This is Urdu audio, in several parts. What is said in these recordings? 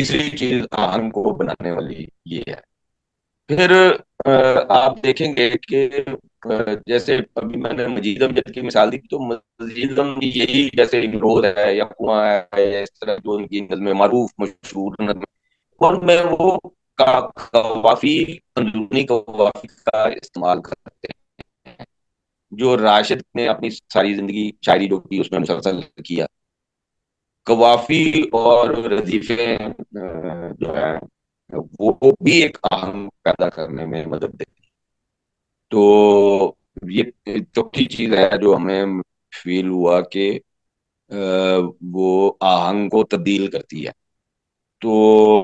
تیسری چیز آہنگ کو بنانے والی یہ ہے. پھر آپ دیکھیں گے کہ جیسے ابھی میں نے مجید امجد کی مثال دی، تو مجید امجد کی یہی جیسے امروز ہے یا کنواں ہے یا اس طرح جو ان کی نظمیں معروف مشہور نظمیں، ان میں وہ قوافی، اندرونی قوافی کا استعمال کرتے ہیں، جو راشد نے اپنی ساری زندگی شاعری جو کی اس میں مسلسل کیا. قوافی اور ردیفیں جو ہے وہ بھی ایک آہنگ پیدا کرنے میں مدد دیتی. تو یہ چوتھی چیز ہے جو ہمیں فیل ہوا کہ وہ آہنگ کو تبدیل کرتی ہے. تو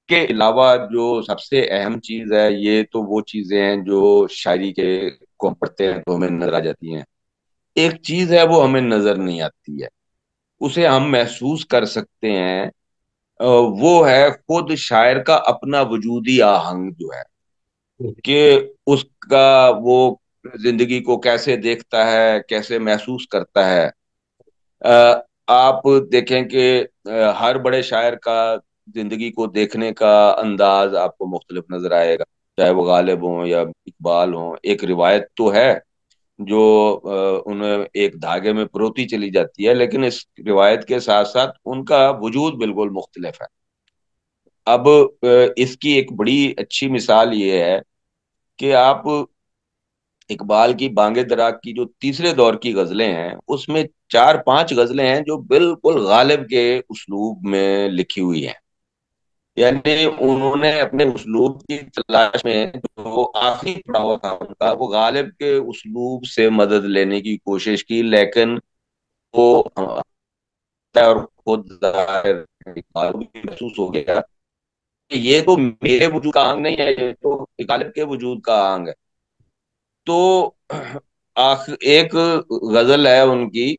کے علاوہ جو سب سے اہم چیز ہے، یہ تو وہ چیزیں ہیں جو شاعری کے کو ہم پڑھتے ہیں تو ہمیں نظر آ جاتی ہیں. ایک چیز ہے وہ ہمیں نظر نہیں آتی ہے، اسے ہم محسوس کر سکتے ہیں. وہ ہے خود شاعر کا اپنا وجودی آہنگ جو ہے، کہ اس کا وہ زندگی کو کیسے دیکھتا ہے، کیسے محسوس کرتا ہے. آپ دیکھیں کہ ہر بڑے شاعر کا زندگی کو دیکھنے کا انداز آپ کو مختلف نظر آئے گا، چاہے وہ غالب ہوں یا اقبال ہوں. ایک روایت تو ہے جو انہیں ایک دھاگے میں پروتی چلی جاتی ہے، لیکن اس روایت کے ساتھ ساتھ ان کا وجود بالکل مختلف ہے. اب اس کی ایک بڑی اچھی مثال یہ ہے کہ آپ اقبال کی بانگ درا کی جو تیسرے دور کی غزلیں ہیں، اس میں 4-5 غزلیں ہیں جو بالکل غالب کے اسلوب میں لکھی ہوئی ہیں. یعنی انہوں نے اپنے اسلوب کی تلاش میں جو آخری پڑاؤ تھا ان کا، وہ غالب کے اسلوب سے مدد لینے کی کوشش کی، لیکن وہ اور خود ظاہر اقبال کو بھی محسوس ہو گیا کہ یہ تو میرے وجود کا آنگ نہیں ہے، یہ تو غالب کے وجود کا آنگ ہے. تو ایک غزل ہے ان کی،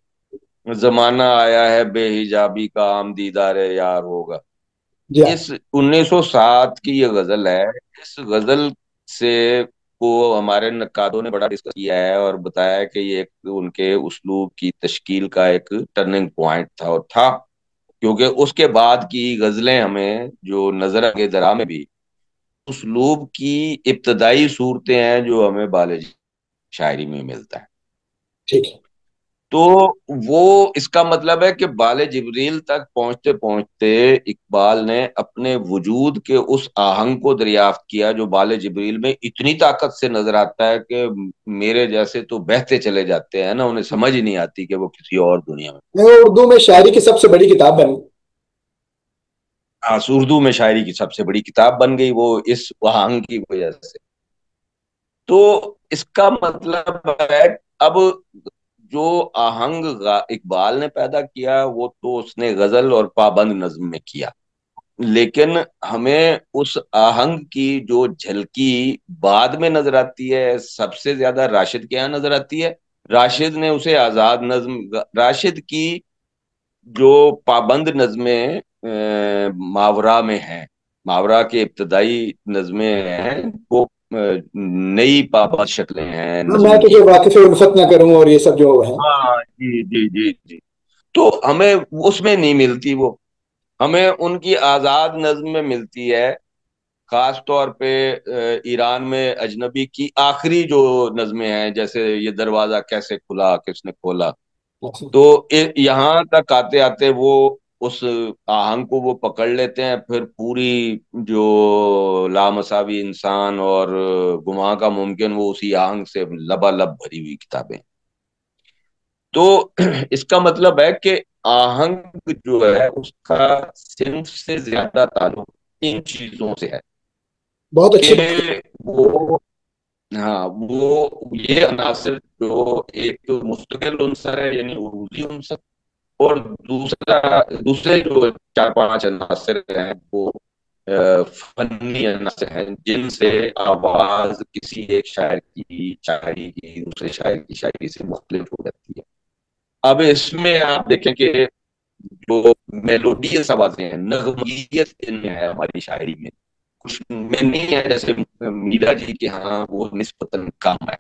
زمانہ آیا ہے بے حجابی کا عام دیدار یار ہوگا. جی ہاں. اس 1907 کی یہ غزل ہے. اس غزل سے کو ہمارے نقادوں نے بڑا ڈسکس کیا ہے اور بتایا ہے کہ یہ ایک ان کے اسلوب کی تشکیل کا ایک ٹرننگ پوائنٹ تھا، اور تھا کیونکہ اس کے بعد کی غزلیں ہمیں جو نظر آگے درا میں بھی اسلوب کی ابتدائی صورتیں ہیں جو ہمیں بالج شاعری میں ملتا ہے. ٹھیک ہے. تو وہ اس کا مطلب ہے کہ بال جبریل تک پہنچتے پہنچتے اقبال نے اپنے وجود کے اس آہنگ کو دریافت کیا جو بال جبریل میں اتنی طاقت سے نظر آتا ہے کہ میرے جیسے تو بہتے چلے جاتے ہیں نا، انہیں سمجھ ہی نہیں آتی کہ وہ کسی اور دنیا میں. اردو میں شاعری کی سب سے بڑی کتاب بنی. ہاں، اردو میں شاعری کی سب سے بڑی کتاب بن گئی وہ اس آہنگ کی وجہ سے. تو اس کا مطلب ہے اب جو آہنگ اقبال نے پیدا کیا وہ تو اس نے غزل اور پابند نظم میں کیا، لیکن ہمیں اس آہنگ کی جو جھلکی بعد میں نظر آتی ہے سب سے زیادہ راشد کے یہاں نظر آتی ہے. راشد نے اسے آزاد نظم، راشد کی جو پابند نظمیں ماورا میں ہیں، ماورا کے ابتدائی نظمیں ہیں، وہ نئی پابند شکلیں ہیں میں نظم تو کی. جو واقف الفت نہ کروں اور یہ سب جو ہے. ہاں جی جی جی جی. تو ہمیں اس میں نہیں ملتی، وہ ہمیں ان کی آزاد نظم میں ملتی ہے. خاص طور پہ ایران میں اجنبی کی آخری جو نظمیں ہیں، جیسے یہ دروازہ کیسے کھلا کس نے کھولا، تو یہاں تک آتے آتے وہ اس آہنگ کو وہ پکڑ لیتے ہیں. پھر پوری جو لامساوی انسان اور گماں کا ممکن، وہ اسی آہنگ سے لبالب بھری ہوئی کتابیں. تو اس کا مطلب ہے کہ آہنگ جو ہے اس کا صنف سے زیادہ تعلق ان چیزوں سے ہے بہت کہ اچھی بات ہے. وہ، ہاں، وہ یہ عناصر جو ایک مستقل عنصر ہے یعنی عروضی عنصر، اور دوسرے جو 4-5 عناصر ہیں وہ فنی عناصر ہیں جن سے آواز کسی ایک شاعر کی شاعری کی دوسرے شاعر کی شاعری سے مختلف ہو جاتی ہے. اب اس میں آپ دیکھیں کہ جو میلوڈیس آوازیں ہیں، نغمگیت ان میں ہے ہماری شاعری میں، کچھ میں نہیں ہے جیسے میرا جی کے ہاں وہ نسبتاً کم ہے،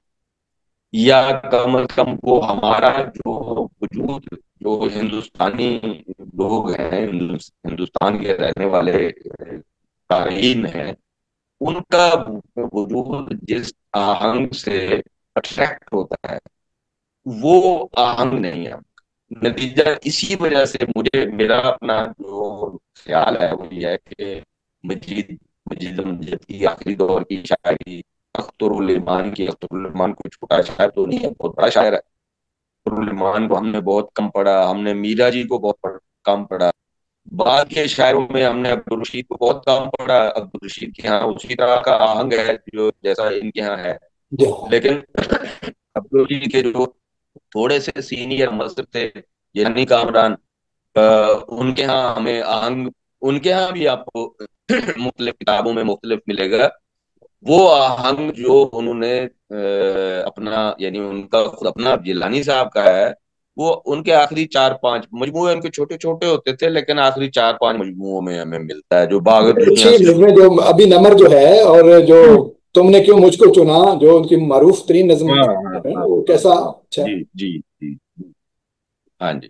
یا کم از کم وہ ہمارا جو وجود جو ہندوستانی لوگ ہیں ہندوستان کے رہنے والے تارئین ہیں، ان کا وجود جس آہنگ سے اٹریکٹ ہوتا ہے وہ آہنگ نہیں ہے۔ نتیجہ اسی وجہ سے مجھے، میرا اپنا جو خیال ہے وہ یہ ہے کہ مجید مجید امجد کی آخری دور کی شاعری، اختر الرحمان کوئی چھوٹا شاعر تو نہیں ہے، بہت بڑا شاعر ہے۔ اختر الرحمان کو ہم نے بہت کم پڑھا، ہم نے میرا جی کو بہت کم پڑھا، بعد کے شاعروں میں ہم نے عبدالرشید کو بہت کم پڑھا۔ عبدالرشید کے ہاں اسی طرح کا آہنگ ہے جو جیسا ان کے ہاں ہے، جی لیکن عبدالرشید کے جو تھوڑے سے سینئر مصر تھے یعنی کامران، ان کے ہاں ہمیں آہنگ، ان کے ہاں بھی آپ کو مختلف کتابوں میں مختلف ملے گا، وہ آہنگ جو انہوں نے اپنا، یعنی ان کا خود اپنا جیلانی صاحب کا ہے، وہ ان کے آخری چار پانچ مجموعے ان کے چھوٹے چھوٹے ہوتے تھے لیکن آخری چار پانچ مجموعوں میں ہمیں ملتا ہے جو باغ اچھی دنیا سے نظمیں جو ابھی نمر جو ہے، اور جو تم نے کیوں مجھ کو چنا، جو ان کی معروف ترین نظم ہاں ہاں ہے، ہاں وہ ہاں کیسا ہاں، اچھا جی جی جی، ہاں جی۔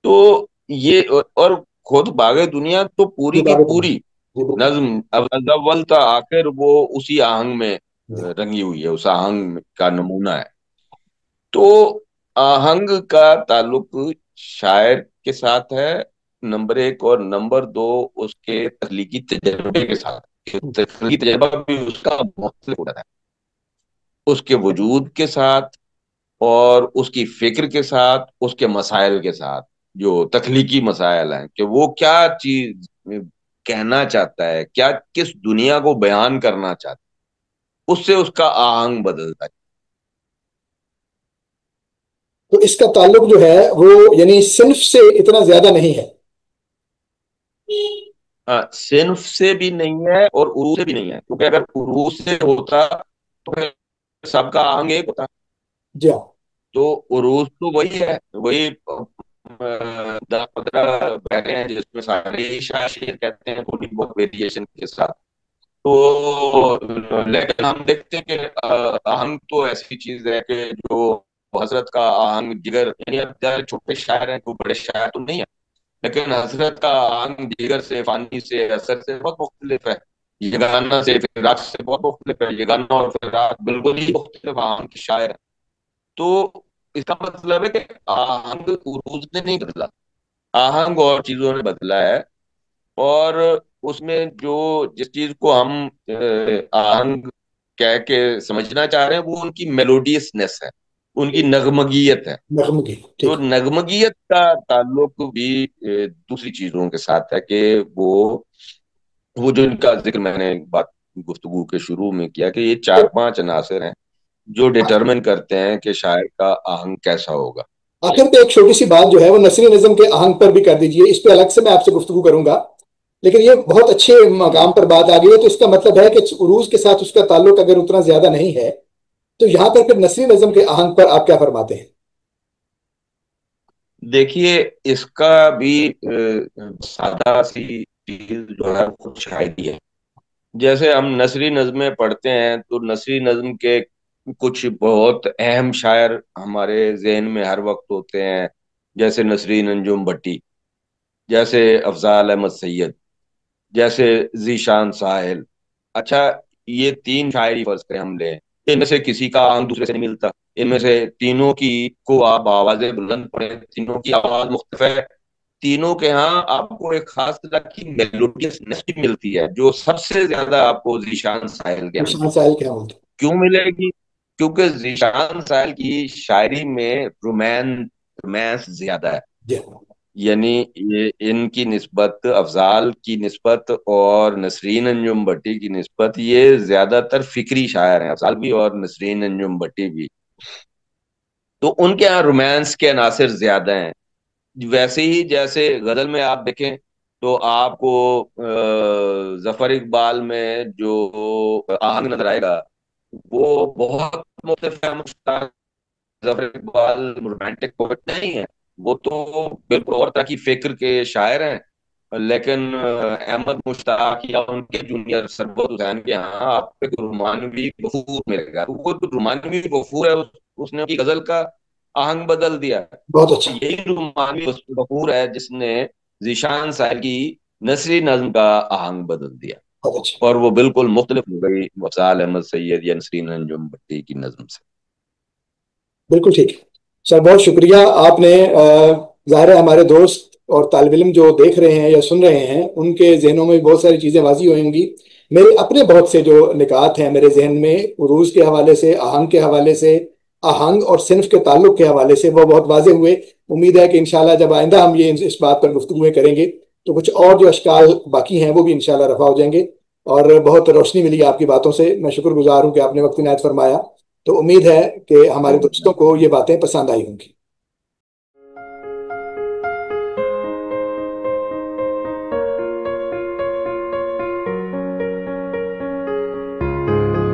تو یہ اور خود باغ دنیا تو پوری جی کی بابا پوری جی بالکل نظم اول تا آخر وہ اسی آہنگ میں جی رنگی ہوئی ہے، اس آہنگ کا نمونہ ہے۔ تو آہنگ کا تعلق شاعر کے ساتھ ہے نمبر ایک، اور نمبر دو اس کے تخلیقی تجربے کے ساتھ۔ تخلیقی تجربہ بھی اس کا مختلف ہوتا ہے، اس کے وجود کے ساتھ اور اس کی فکر کے ساتھ، اس کے مسائل کے ساتھ، جو تخلیقی مسائل ہیں کہ وہ کیا چیز کہنا چاہتا ہے، کیا کس دنیا کو بیان کرنا چاہتا ہے، اس سے اس کا آہنگ بدلتا ہے۔ تو اس کا تعلق جو ہے وہ یعنی صنف سے اتنا زیادہ نہیں ہے؟ صنف سے بھی نہیں ہے اور عروج سے بھی نہیں ہے، کیونکہ اگر عروج سے ہوتا تو پھر سب کا آہنگ ایک ہوتا۔ جی ہاں تو عروج تو وہی ہے، وہی دس پندرہ بہریں ہیں جس میں سارے ہی شاعر کہتے ہیں تھوڑی بہت ویریشن کے ساتھ۔ تو لیکن ہم دیکھتے ہیں کہ آہنگ تو ایسی چیز ہے کہ جو حضرت کا آہنگ جگر، یعنی اب زیادہ چھوٹے شاعر ہیں تو بڑے شاعر تو نہیں ہے، لیکن حضرت کا آہنگ جگر سے، فانی سے، اثر سے بہت مختلف ہے، یہ گانا سے فراق سے بہت مختلف ہے، یہ گانا اور فراق بالکل ہی مختلف آہنگ کے شاعر ہیں۔ تو اس کا مطلب ہے کہ آہنگ عروج نے نہیں بدلا، آہنگ اور چیزوں نے بدلا ہے، اور اس میں جو جس چیز کو ہم آہنگ کہہ کے سمجھنا چاہ رہے ہیں وہ ان کی میلوڈیسنس ہے، ان کی نغمگیت ہے۔ نغم کی تو ٹھیک ہے۔ نغمگیت کا تعلق بھی دوسری چیزوں کے ساتھ ہے کہ وہ جو ان کا ذکر میں نے بات گفتگو کے شروع میں کیا کہ یہ چار پانچ عناصر ہیں جو ڈٹرمن کرتے ہیں کہ شاعر کا آہنگ کیسا ہوگا۔ آخر پہ ایک چھوٹی سی بات جو ہے وہ نثری نظم کے آہنگ پر بھی کر دیجئے، اس پہ الگ سے میں آپ سے گفتگو کروں گا، لیکن یہ بہت اچھے مقام پر بات آ گئی ہے، تو اس کا مطلب ہے کہ عروج کے ساتھ اس کا تعلق اگر اتنا زیادہ نہیں ہے تو یہاں پر پھر نثری نظم کے آہنگ پر آپ کیا فرماتے ہیں؟ دیکھیے اس کا بھی سادہ سی چیز جو ہے خود شاعری ہے۔ جیسے ہم نثری نظمیں پڑھتے ہیں تو نثری نظم کے کچھ بہت اہم شاعر ہمارے ذہن میں ہر وقت ہوتے ہیں، جیسے نسرین انجم بھٹی، جیسے افضال احمد سید، جیسے ذیشان ساحل۔ اچھا، یہ تین شاعری فرض کریں ہم لیں، ان میں سے کسی کا آنگ دوسرے سے نہیں ملتا، ان میں سے تینوں کی کو آپ آواز بلند پڑھیں، تینوں کی آواز مختلف ہے، تینوں کے ہاں آپ کو ایک خاص طرح کی میلوڈیسنس بھی ملتی ہے جو سب سے زیادہ آپ کو ذیشان ساحل کے نشان ملتی ہے۔ ساحل کیا بولتے کیوں ملے گی؟ کیونکہ ذیشان ساحل کی شاعری میں رومانس زیادہ ہے، جی یعنی یہ ان کی نسبت، افضال کی نسبت اور نسرین انجم بھٹی کی نسبت، یہ زیادہ تر فکری شاعر ہیں افضال بھی اور نسرین انجم بھٹی بھی، تو ان کے یہاں رومانس کے عناصر زیادہ ہیں۔ ویسے ہی جیسے غزل میں آپ دیکھیں تو آپ کو ظفر اقبال میں جو آہنگ نظر آئے گا وہ بہت مختلف ہے۔ ظفر اقبال رومانٹک پوئٹ نہیں ہے، وہ تو بالکل اور طرح کی فکر کے شاعر ہیں، لیکن احمد مشتاق یا ان کے جونیئر سربت حسین کے ہاں آپ کو ایک رومانوی وفور ملے گا، وہ جو رومانوی وفور ہے اس نے کی غزل کا آہنگ بدل دیا۔ بہت اچھا یہی رومانوی وفور ہے جس نے ذیشان شاعر کی نثری نظم کا آہنگ بدل دیا، بہت اچھا، اور وہ بالکل مختلف ہو گئی افضال احمد سید یا نسرین انجم بٹی کی نظم سے۔ بالکل ٹھیک ہے سر، بہت شکریہ آپ نے ظاہر ہے ہمارے دوست اور طالب علم جو دیکھ رہے ہیں یا سن رہے ہیں ان کے ذہنوں میں بہت ساری چیزیں واضح ہوئی ہوں گی۔ میرے اپنے بہت سے جو نکات ہیں میرے ذہن میں عروض کے حوالے سے، آہنگ کے حوالے سے، آہنگ اور صنف کے تعلق کے حوالے سے، وہ بہت واضح ہوئے۔ امید ہے کہ انشاءاللہ جب آئندہ ہم یہ اس بات پر گفتگویں کریں گے تو کچھ اور جو اشکال باقی ہیں وہ بھی انشاءاللہ رفع ہو جائیں گے، اور بہت روشنی ملی آپ کی باتوں سے۔ میں شکر گزار ہوں کہ آپ نے وقت عنایت فرمایا۔ تو امید ہے کہ ہمارے دوستوں کو یہ باتیں پسند آئی ہوں گی۔